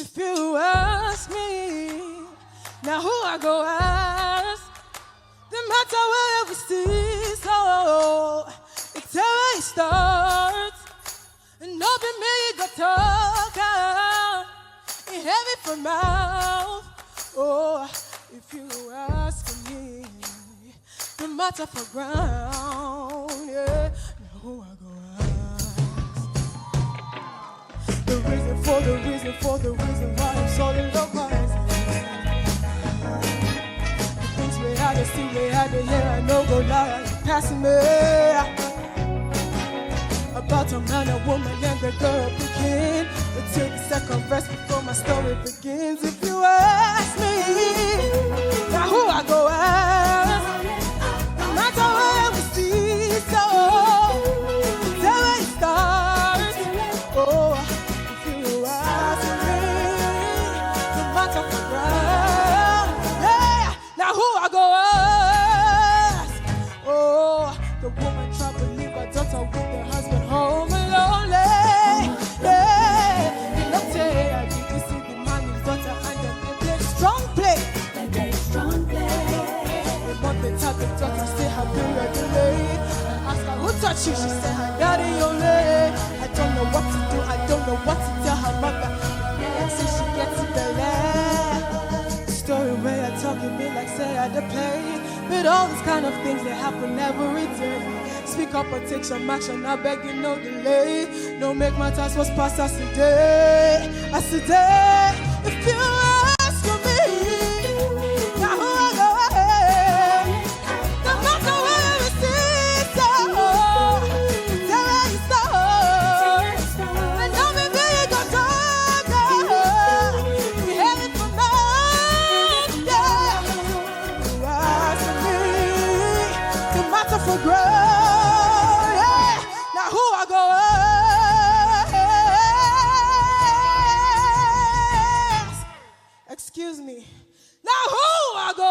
If you ask me, now who I go ask? No matter where we see, so it's how it starts. And open me, go talk out. It heavy for mouth. Oh, if you ask me, no matter for ground, yeah. Now who I go ask? The reason why I'm so in love with the things we had to see, we had to hear, I know go lie, passing me. About a man, a woman, and the girl begin. But take a second rest before my story begins. If you ask me, now who I go ask? No matter where we see, so it's where it starts. Oh, if you ask me, no matter the ground, yeah. Now who I go ask? Oh, the woman tried to leave her daughter with her husband home alone. Yeah, you know, say, did you see the man in front of hand and play strong play? They play strong play. The month they tell the daughter, say her period delayed. I asked her who touched you, she said her daddy only. I don't know what to do, I don't know what to tell her mother. And so she gets to the land. The story where I talk to me like say I the play. But all these kind of things that happen every day. Speak up or take some action, I beg you no delay. No make my task was past us today. As today, if you ask for me, now who I go ahead? No matter where we see, so it's where you start. And don't be big or talk, we have it for now, yeah. You ask for me, no matter for growth. Excuse me. Now who I go